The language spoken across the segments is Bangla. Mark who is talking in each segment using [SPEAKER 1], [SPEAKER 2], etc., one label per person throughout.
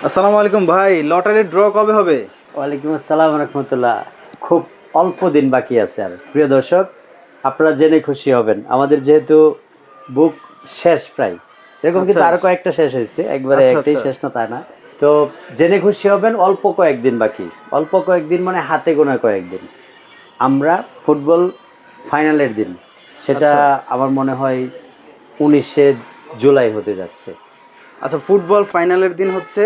[SPEAKER 1] আসসালামু আলাইকুম ভাই, লটারির ড্র কবে হবে?
[SPEAKER 2] ওয়ালাইকুম আসসালাম রহমতুল্লাহ। খুব অল্প দিন বাকি আছে। আর প্রিয় দর্শক, আপনারা জেনে খুশি হবেন, আমাদের যেহেতু বুক শেষ প্রায়, এরকম কিন্তু
[SPEAKER 1] আচ্ছা
[SPEAKER 2] আরো কয়েকটা শেষ হয়েছে, একবারে
[SPEAKER 1] আচ্ছা
[SPEAKER 2] একটাই
[SPEAKER 1] আচ্ছা
[SPEAKER 2] শেষ না তাই না। তো জেনে খুশি হবেন, অল্প কয়েকদিন বাকি, অল্প কয়েকদিন মানে হাতে গোনা কয়েকদিন। আমরা ফুটবল ফাইনালের দিন, সেটা
[SPEAKER 1] আচ্ছা
[SPEAKER 2] আমার মনে হয় 19শে জুলাই হতে যাচ্ছে।
[SPEAKER 1] আচ্ছা, ফুটবল ফাইনালের দিন হচ্ছে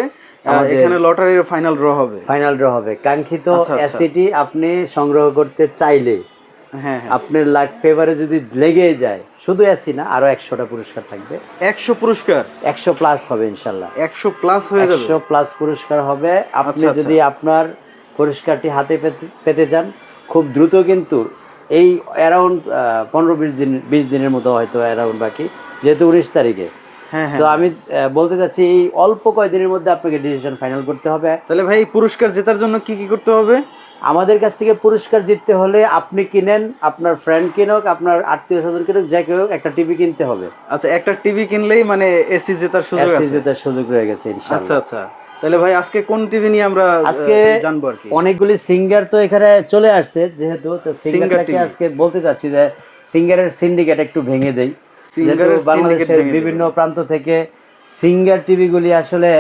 [SPEAKER 2] আমাদের
[SPEAKER 1] এখানে লটারির ফাইনাল ড্র হবে।
[SPEAKER 2] ফাইনাল ড্র হবে। কাঙ্ক্ষিত
[SPEAKER 1] আচ্ছা আচ্ছা,
[SPEAKER 2] অ্যাসিটি আপনি সংগ্রহ করতে চাইলে
[SPEAKER 1] হ্যাঁ হ্যাঁ,
[SPEAKER 2] আপনার লাক ফেভারে যদি লেগে যায়, শুধু অ্যাসি না, আরো 100টা পুরস্কার থাকবে।
[SPEAKER 1] 100 পুরস্কার,
[SPEAKER 2] 100 প্লাস হবে ইনশাল্লাহ।
[SPEAKER 1] 100 প্লাস হয়ে যাবে।
[SPEAKER 2] 100 প্লাস পুরস্কার হবে। আপনি
[SPEAKER 1] আচ্ছা আচ্ছা,
[SPEAKER 2] যদি আপনার পুরস্কারটি হাতে পেতে চান খুব দ্রুত, কিন্তু এই অ্যারাউন্ড 15-20 দিনের মতো হয়তো অ্যারাউন্ড বাকি, যেহেতু 19 তারিখে।
[SPEAKER 1] হ্যাঁ
[SPEAKER 2] তো
[SPEAKER 1] হ্যাঁ,
[SPEAKER 2] আমি বলতে চাচ্ছি এই অল্প কয়েকদিনের মধ্যে আপনাকে ডিসিশন ফাইনাল করতে হবে।
[SPEAKER 1] তাহলে ভাই পুরস্কার জেতার জন্য কি কি করতে হবে?
[SPEAKER 2] আমাদের কাছ থেকে পুরস্কার জিততে হলে আপনি কিনেন, আপনার ফ্রেন্ড কিনুক, আপনার আত্মীয় স্বজন কিনুক, যে কেউ একটা টিভি কিনতে হবে।
[SPEAKER 1] আচ্ছা, একটা টিভি কিনলেই মানে এসি জেতার সুযোগ
[SPEAKER 2] এসি
[SPEAKER 1] আছে?
[SPEAKER 2] জেতার সুযোগ রয়ে গেছে
[SPEAKER 1] আচ্ছা
[SPEAKER 2] ইনশাআল্লাহ।
[SPEAKER 1] আচ্ছা, তাহলে ভাই আজকে কোন টিভি নিয়ে আমরা
[SPEAKER 2] আজকে
[SPEAKER 1] জানবো আর কি?
[SPEAKER 2] অনেকগুলি সিঙ্গার তো এখানে চলে আসছে, যেহেতু তো সিঙ্গারটাকে
[SPEAKER 1] TV।
[SPEAKER 2] আজকে বলতে চাচ্ছি যে সিঙ্গারের সিন্ডিকেট একটু ভেঙে দেই।
[SPEAKER 1] সিঙ্গারের
[SPEAKER 2] যেহেতু বাংলাদেশের
[SPEAKER 1] syndicate ভেঙে
[SPEAKER 2] বিভিন্ন
[SPEAKER 1] দিবেন।
[SPEAKER 2] প্রান্ত থেকে সিঙ্গার টিভিগুলি আসলে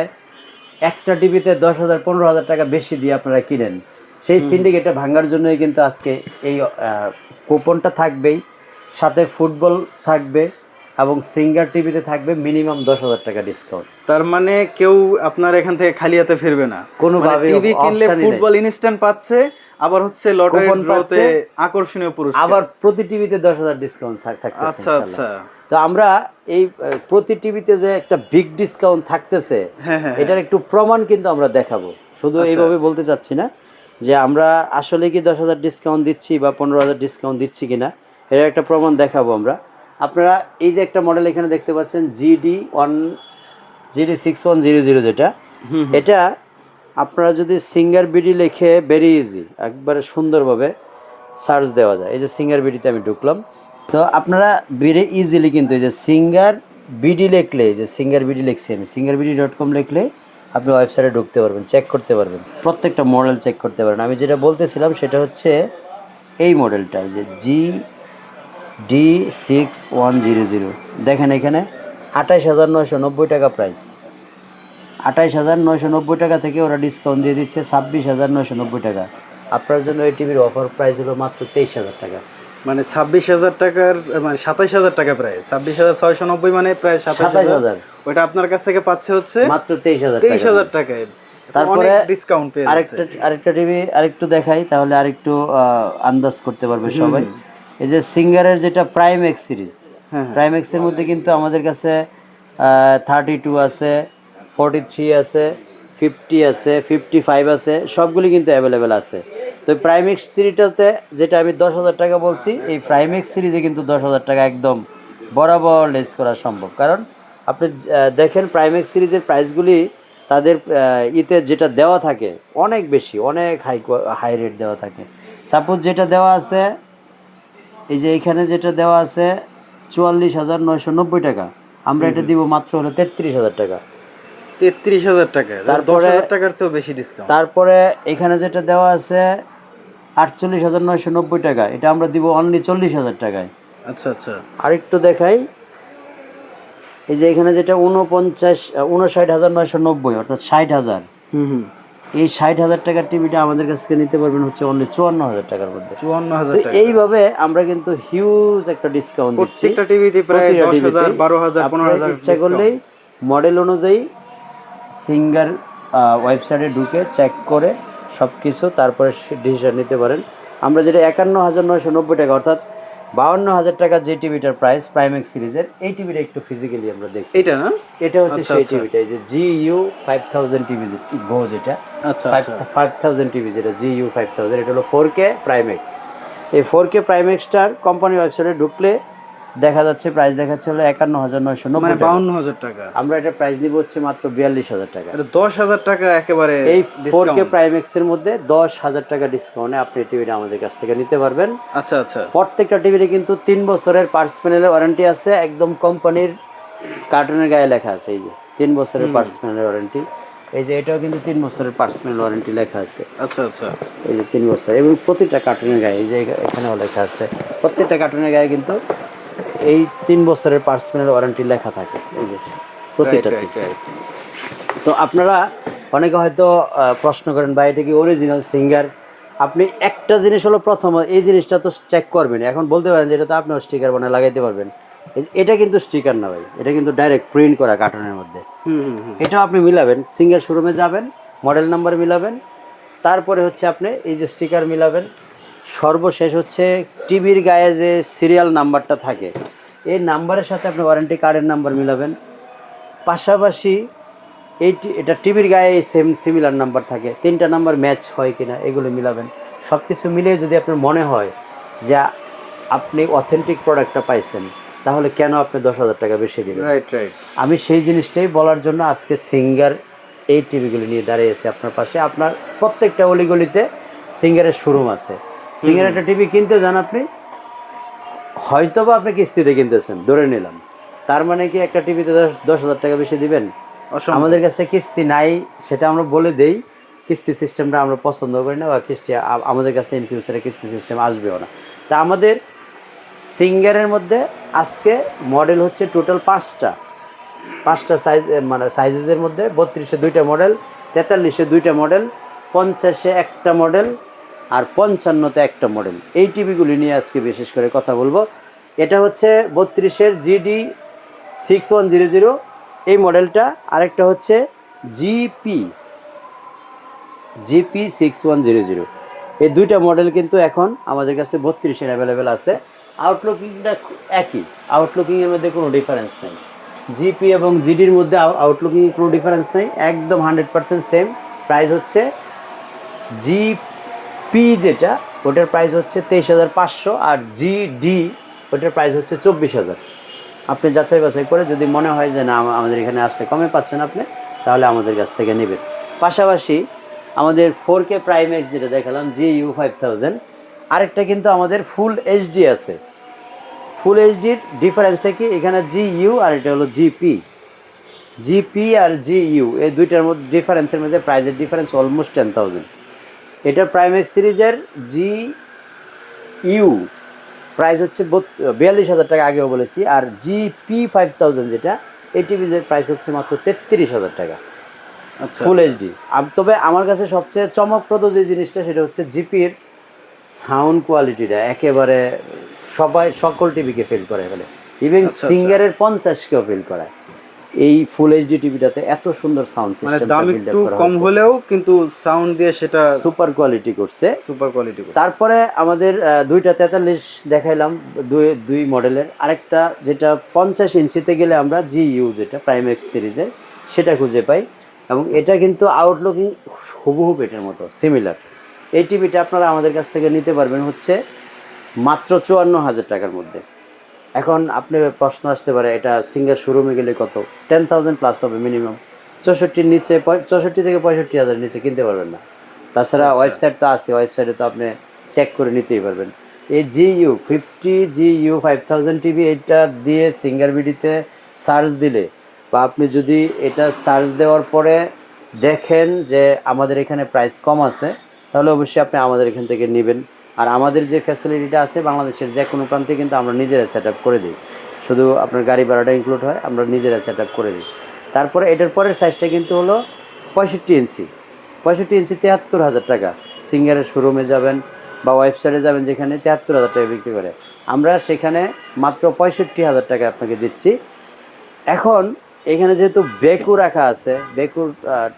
[SPEAKER 2] একটা টিভিতে 10,000-15,000 টাকা বেশি দিয়ে আপনারা কিনেন, সেই সিন্ডিকেটটা ভাঙার জন্যই কিন্তু আজকে এই কুপনটা থাকবেই, সাথে ফুটবল থাকবে এবং সিঙ্গার টিভিতে থাকবে মিনিমাম 10,000 টাকা ডিসকাউন্ট।
[SPEAKER 1] তার মানে কেউ আপনার এখান থেকে খালি হাতে ফিরবে না,
[SPEAKER 2] কোনোভাবেই
[SPEAKER 1] টিভি কিনলে
[SPEAKER 2] option-ই নেই।
[SPEAKER 1] ফুটবল ইনস্ট্যান্ট পাচ্ছে, আবার হচ্ছে লটারি
[SPEAKER 2] কুপন
[SPEAKER 1] ড্রতে
[SPEAKER 2] পাচ্ছে,
[SPEAKER 1] আকর্ষণীয় পুরস্কার।
[SPEAKER 2] আবার প্রতি টিভিতে 10,000 ডিসকাউন্ট থাকতেছে
[SPEAKER 1] আচ্ছা
[SPEAKER 2] ইনশাআল্লাহ।
[SPEAKER 1] আচ্ছা,
[SPEAKER 2] তো আমরা এই প্রতি টিভিতে যে একটা বিগ ডিসকাউন্ট থাকতেছে,
[SPEAKER 1] হ্যাঁ হ্যাঁ,
[SPEAKER 2] এটার একটু প্রমাণ কিন্তু আমরা দেখাবো। শুধু
[SPEAKER 1] আচ্ছা।
[SPEAKER 2] এইভাবে বলতে চাচ্ছি না যে আমরা আসলে কি 10,000 ডিসকাউন্ট দিচ্ছি বা 15,000 ডিসকাউন্ট দিচ্ছি কিনা, এটার একটা প্রমাণ দেখাবো আমরা। আপনারা এই যে একটা মডেল এখানে দেখতে পাচ্ছেন, GD6100, যেটা এটা আপনারা যদি সিঙ্গার বিডি লিখে ভেরি ইজি, একবারে সুন্দরভাবে সার্চ দেওয়া যায়। এই যে সিঙ্গার বিডিতে আমি ঢুকলাম, তো আপনারা ভেরি ইজিলি কিন্তু এই যে সিঙ্গার বিডি লিখলে, যে সিঙ্গার বিডি লিখছি আমি, singarBD.com লিখলে আপনি ওয়েবসাইটে ঢুকতে পারবেন, চেক করতে পারবেন, প্রত্যেকটা মডেল চেক করতে পারবেন। আমি যেটা বলতেছিলাম সেটা হচ্ছে এই মডেলটা, যে GD6100। দেখেন এখানে 28,990 টাকা প্রাইস। 28,990 টাকা থেকে ওরা ডিসকাউন্ট দিয়ে দিচ্ছে 26,990 টাকা। আপনার জন্য এই টিভির অফার প্রাইস হলো মাত্র 23,000 টাকা।
[SPEAKER 1] মানে 26,000 টাকার, মানে 27,000 টাকা, প্রায় 26,690, মানে প্রায় 27,000। ওইটা আপনার কাছ থেকে পাচ্ছে হচ্ছে
[SPEAKER 2] মাত্র 23,000 টাকা।
[SPEAKER 1] 23,000 টাকায়।
[SPEAKER 2] তারপরে
[SPEAKER 1] ডিসকাউন্ট পেয়ে যাচ্ছে।
[SPEAKER 2] আরেকটা টিভি আরেকটু দেখাই, তাহলে আরেকটু আন্দাজ করতে পারবে সবাই। এই যে সিঙ্গারের যেটা prime x series, prime x এর মধ্যে কিন্তু আমাদের কাছে 32 আছে, 43 আছে, 50 আছে, 55 আছে, সবগুলি কিন্তু অ্যাভেলেবেল আছে। তো প্রাইম এক্স সিরিজটাতে যেটা আমি 10,000 টাকা বলছি, এই প্রাইম এক্স সিরিজে কিন্তু 10,000 টাকা একদম বরাবর লেস করা সম্ভব। কারণ আপনি দেখেন প্রাইম এক্স সিরিজের প্রাইসগুলি তাদের ইতে যেটা দেওয়া থাকে অনেক বেশি, অনেক হাই রেট দেওয়া থাকে। সাপোজ যেটা দেওয়া আছে, এই যে এইখানে যেটা দেওয়া আছে 44,990 টাকা, আমরা এটা দিব মাত্র হলো 33,000 টাকা।
[SPEAKER 1] 33,000 টাকা,
[SPEAKER 2] তারপরে
[SPEAKER 1] 10,000 টাকার চেয়েও বেশি ডিসকাউন্ট।
[SPEAKER 2] তারপরে এখানে যেটা দেওয়া আছে 48,990 টাকা, এটা আমরা দিব অনলি 40,000 টাকায়।
[SPEAKER 1] আচ্ছা আচ্ছা,
[SPEAKER 2] আরেকটু দেখাই, এই যে এখানে যেটা 59,990, অর্থাৎ 60,000, এই 60,000 টাকার টিভিটা আমাদের কাছ থেকে নিতে পারবেন হচ্ছে অনলি 54,000 টাকার মধ্যে।
[SPEAKER 1] 54,000
[SPEAKER 2] তো
[SPEAKER 1] টাকা।
[SPEAKER 2] এইভাবে আমরা কিন্তু হিউজ একটা ডিসকাউন্ট দিচ্ছি
[SPEAKER 1] প্রত্যেকটা টিভিতে প্রায় 10,000, 12,000, 15,000
[SPEAKER 2] ইচ্ছা করলেই মডেল অনুযায়ী সিঙ্গার ওয়েবসাইটে ঢুকে চেক করে সব কিছু তারপরে ডিসিশন নিতে পারেন। আমরা যেটা 51,990 টাকা, অর্থাৎ 52,000 টাকা যে টিভিটার প্রাইস প্রাইম এক্স সিরিজের, এই টিভিটা একটু ফিজিক্যালি আমরা দেখি।
[SPEAKER 1] এটা না,
[SPEAKER 2] এটা হচ্ছে সেই টিভিটা, এই যে GU5000 টিভি গো, যেটা
[SPEAKER 1] আচ্ছা
[SPEAKER 2] 5000 টিভি, যেটা GU5000, এটা হলো 4K প্রাইম এক্স। এই 4K প্রাইম এক্সটার কোম্পানি ওয়েবসাইটে ঢুকলে দেখা যাচ্ছে প্রাইস দেখাচ্ছে হলো 51,990
[SPEAKER 1] মানে
[SPEAKER 2] টাকা।
[SPEAKER 1] 52,000 টাকা।
[SPEAKER 2] আমরা এটা প্রাইস নিব হচ্ছে মাত্র 42,000 টাকা।
[SPEAKER 1] এটা 10,000 টাকা একেবারে
[SPEAKER 2] এই 4K প্রাইম এক্স এর মধ্যে 10,000 টাকা ডিসকাউন্টে আপনি টিভিটা আমাদের কাছ থেকে নিতে পারবেন।
[SPEAKER 1] আচ্ছা আচ্ছা,
[SPEAKER 2] প্রত্যেকটা টিভিতে কিন্তু 3 বছরের পার্টস প্যানেলের ওয়ারেন্টি আছে, একদম কোম্পানির কার্টুনের গায়ে লেখা আছে, এই যে 3 বছরের পার্টস প্যানেলের ওয়ারেন্টি। এই যে এটাও কিন্তু 3 বছরের পার্সোনাল ওয়ারেন্টি লেখা আছে।
[SPEAKER 1] আচ্ছা আচ্ছা,
[SPEAKER 2] এই যে 3 বছর, এবং প্রতিটা কার্টুনের গায়ে এই যে এখানেও লেখা আছে, প্রত্যেকটা কার্টুনের গায়ে কিন্তু এই 3 বছরের পার্সোনাল ওয়ারেন্টি লেখা থাকে, এই যে প্রতিটা। তো আপনারা অনেকে হয়তো প্রশ্ন করেন ভাই এটা কি অরিজিনাল সিঙ্গার? আপনি একটা জিনিস হলো, প্রথম এই জিনিসটা তো চেক করবেন। এখন বলতে পারেন যে এটা তো আপনার স্টিকার বানায় লাগাইতে পারবেন, এটা কিন্তু স্টিকার না ভাই, এটা কিন্তু ডাইরেক্ট প্রিন্ট করা কার্টুনের মধ্যে। এটাও আপনি মিলাবেন, সিঙ্গার শোরুমে যাবেন, মডেল নাম্বার মিলাবেন, তারপরে হচ্ছে আপনি এই যে স্টিকার মিলাবেন, সর্বশেষ হচ্ছে টিভির গায়ে যে সিরিয়াল নাম্বারটা থাকে এই নাম্বারের সাথে আপনি ওয়ারেন্টি কার্ডের নাম্বার মিলাবেন। পাশাপাশি এটা টিভির গায়ে সেম সিমিলার নাম্বার থাকে, 3টা নাম্বার ম্যাচ হয় কিনা এগুলো মিলাবেন। সব কিছু মিলিয়ে যদি আপনার মনে হয় যে আপনি অথেন্টিক প্রোডাক্টটা পাইছেন, তাহলে কেন আপনি 10,000 টাকা বেশি দেবেন? আমি সেই জিনিসটাই বলার জন্য আজকে সিঙ্গার এই টিভিগুলি নিয়ে দাঁড়িয়েছে আপনার পাশে। আপনার প্রত্যেকটা অলিগলিতে সিঙ্গারের শোরুম আছে। সিঙ্গার একটা টিভি কিনতে যান আপনি, হয়তোবা আপনি কিস্তিতে কিনতেছেন ধরে নিলাম, তার মানে কি একটা টিভিতে 10,000 টাকা বেশি দিবেন? আমাদের কাছে কিস্তি নাই, সেটা আমরা বলে দেই। কিস্তি সিস্টেমটা আমরা পছন্দ করি না, বা কিস্তি আমাদের কাছে ইন ফিউচারে কিস্তি সিস্টেম আসবেও না। তা আমাদের সিঙ্গারের মধ্যে আজকে মডেল হচ্ছে টোটাল 5টা সাইজ, মানে সাইজের মধ্যে 32-এ 2টা মডেল, 43-এ 2টা মডেল, 50-এ 1টা মডেল, আর 55-তে 1টা মডেল। এই টিভিগুলি নিয়ে আজকে বিশেষ করে কথা বলবো। এটা হচ্ছে 32-এর GD6100 এই মডেলটা, আরেকটা হচ্ছে GP6100। এই 2টা মডেল কিন্তু এখন আমাদের কাছে 32-এর অ্যাভেলেবেল আছে। আউটলুকিংটা একই, আউটলুকিংয়ের মধ্যে কোনো ডিফারেন্স নেই। জিপি এবং জিডির মধ্যে আউটলুকিংয়ে কোনো ডিফারেন্স নেই, একদম 100% সেম প্রাইস। হচ্ছে জিপি যেটা, ওটার প্রাইস হচ্ছে 23,500, আর জিডি ওটার প্রাইস হচ্ছে 24,000। আপনি যাচাই বাছাই করে যদি মনে হয় যে না আমাদের এখানে আসলে কমে পাচ্ছেন আপনি, তাহলে আমাদের কাছ থেকে নেবেন। পাশাপাশি আমাদের 4K প্রাইম এক্স যেটা দেখালাম GU5000, আরেকটা কিন্তু আমাদের ফুল এইচডি আছে। ফুল এইচডির ডিফারেন্সটা কি, এখানে GU আর এটা হলো জিপি আর GU, এই দুইটার মধ্যে ডিফারেন্সের মধ্যে প্রাইসের ডিফারেন্স অলমোস্ট 10,000। এটা প্রাইম এক্স সিরিজের GU প্রাইস হচ্ছে 42,000 টাকা, আগেও বলেছি। আর GP5000 যেটা, এই টিভির প্রাইস হচ্ছে মাত্র 33,000 টাকা ফুল এইচডি। তবে আমার কাছে সবচেয়ে চমকপ্রদ যে জিনিসটা, সেটা হচ্ছে জিপির সাউন্ড কোয়ালিটিটা একেবারে সকল টিভিকে ফিল করে ফেলে, ইভেন সিঙ্গারের 50কেও ফিল করায়। এই ফুল এইচডি টিভিটাতে এত সুন্দর সাউন্ড সিস্টেম,
[SPEAKER 1] দাম একটু কম হলেও কিন্তু সাউন্ড দিয়ে সেটা
[SPEAKER 2] সুপার কোয়ালিটি করছে। তারপরে আমাদের 2টা 43 দেখাইলাম, দুই মডেলের। আরেকটা যেটা 50 ইঞ্চিতে গেলে আমরা GU যেটা প্রাইম এক্স সিরিজের, সেটা খুঁজে পাই, এবং এটা কিন্তু আউটলুকিং হুবহু এটার মতো সিমিলার। এই টিভিটা আপনারা আমাদের কাছ থেকে নিতে পারবেন হচ্ছে মাত্র 54,000 টাকার মধ্যে। এখন আপনি প্রশ্ন আসতে পারে এটা সিঙ্গার শোরুমে গেলে কত? 10,000 প্লাস হবে মিনিমাম। 64-র নিচে, 64 থেকে 65,000 নিচে কিনতে পারবেন না। তাছাড়া ওয়েবসাইট তো আছে, ওয়েবসাইটে তো আপনি চেক করে নিতেই পারবেন। এই GU50 টিভি, এটা দিয়ে সিঙ্গার বিডিতে সার্চ দিলে, বা আপনি যদি এটা সার্চ দেওয়ার পরে দেখেন যে আমাদের এখানে প্রাইস কম আছে, তাহলে অবশ্যই আপনি আমাদের এখান থেকে নেবেন। আর আমাদের যে ফ্যাসিলিটিটা আছে, বাংলাদেশের যে কোনো প্রান্তে কিন্তু আমরা নিজেরা সেট আপ করে দিই, শুধু আপনার গাড়ি ভাড়াটা ইনক্লুড হয়, আমরা নিজেরা সেট আপ করে দিই। তারপরে এটার পরের সাইজটা কিন্তু হলো 65 ইঞ্চি। 65 ইঞ্চি 73,000 টাকা। সিঙ্গারের শোরুমে যাবেন বা ওয়েবসাইটে যাবেন, যেখানে 73,000 টাকা বিক্রি করে, আমরা সেখানে মাত্র 65,000 টাকা আপনাকে দিচ্ছি। এখন এখানে যেহেতু বেকু রাখা আছে, বেকুর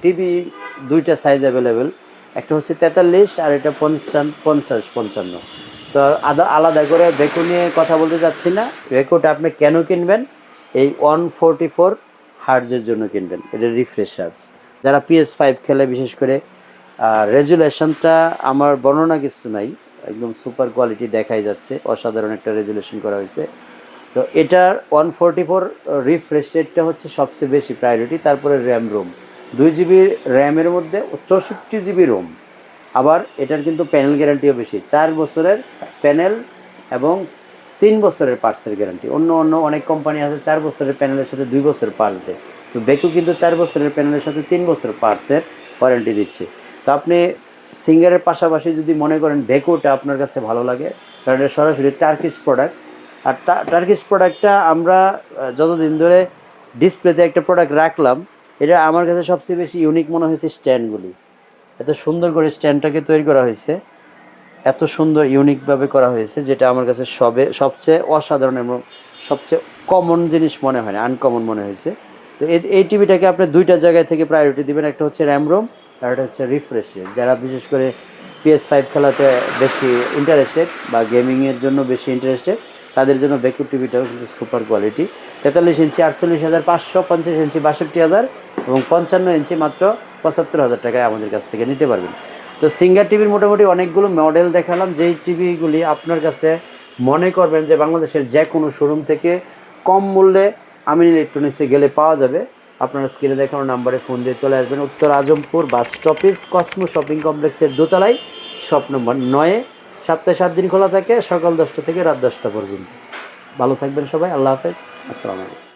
[SPEAKER 2] টিভি 2টা সাইজ অ্যাভেলেবেল, একটা হচ্ছে 43 আর এটা 55। তো আলাদা করে বেকু নিয়ে কথা বলতে যাচ্ছি না। বেকুটা আপনি কেন কিনবেন? এই 144 হার্টজের জন্য কিনবেন। এটা রিফ্রেশ হার্টজ, যারা PS5 খেলে বিশেষ করে। রেজুলেশনটা আমার বর্ণনা কিছু নাই, একদম সুপার কোয়ালিটি দেখাই যাচ্ছে, অসাধারণ একটা রেজুলেশন করা হয়েছে। তো এটার 144 রিফ্রেশ রেটটা হচ্ছে সবচেয়ে বেশি প্রায়োরিটি। তারপরে রোম 2GB র্যামের মধ্যে 64GB রোম। আবার এটার কিন্তু প্যানেল গ্যারান্টিও বেশি, 4 বছরের প্যানেল এবং 3 বছরের পার্টসের গ্যারান্টি। অন্য অনেক কোম্পানি আছে 4 বছরের প্যানেলের সাথে 2 বছরের পার্টস দেয়, তো বেকু কিন্তু 4 বছরের প্যানেলের সাথে 3 বছর পার্টসের ওয়ারেন্টি দিচ্ছে। তো আপনি সিঙ্গারের পাশাপাশি যদি মনে করেন বেকুটা আপনার কাছে ভালো লাগে, কারণ এটা সরাসরি টার্কিশ প্রোডাক্ট। আর টার্কিশ প্রোডাক্টটা আমরা যতদিন ধরে ডিসপ্লেতে একটা প্রোডাক্ট রাখলাম, এটা আমার কাছে সবচেয়ে বেশি ইউনিক মনে হয়েছে স্ট্যান্ডগুলি। এত সুন্দর করে স্ট্যান্ডটাকে তৈরি করা হয়েছে, এত সুন্দর ইউনিকভাবে করা হয়েছে, যেটা আমার কাছে সবচেয়ে অসাধারণ এবং সবচেয়ে কমন জিনিস মনে হয় না, আনকমন মনে হয়েছে। তো এই টিভিটাকে আপনি 2টা জায়গায় থেকে প্রায়োরিটি দিবেন, একটা হচ্ছে র্যাম রোম আর একটা হচ্ছে রিফ্রেশ রেট। যারা বিশেষ করে PS5 খেলাতে বেশি ইন্টারেস্টেড বা গেমিংয়ের জন্য বেশি ইন্টারেস্টেড, তাদের জন্য বেকু টিভিটাও কিন্তু সুপার কোয়ালিটি। 43 ইঞ্চি 48,500, 50 ইঞ্চি 62,000 এবং 55 ইঞ্চি মাত্র 75,000 টাকায় আমাদের কাছ থেকে নিতে পারবেন। তো সিঙ্গার টিভির মোটামুটি অনেকগুলো মডেল দেখালাম, যেই টিভিগুলি আপনার কাছে মনে করবেন যে বাংলাদেশের যে কোনো শোরুম থেকে কম মূল্যে আমিন ইলেকট্রনিক্সে গেলে পাওয়া যাবে। আপনারা স্ক্রিনে দেখানো নাম্বারে ফোন দিয়ে চলে আসবেন উত্তর Azampur bus stoppage Cosmo shopping কমপ্লেক্সের দোতলায়, শপ নম্বর 9-এ। সপ্তাহে 7 দিন খোলা থাকে, সকাল 10টা থেকে রাত 10টা পর্যন্ত। ভালো থাকবেন সবাই, আল্লাহ হাফেজ, আসসালামু আলাইকুম।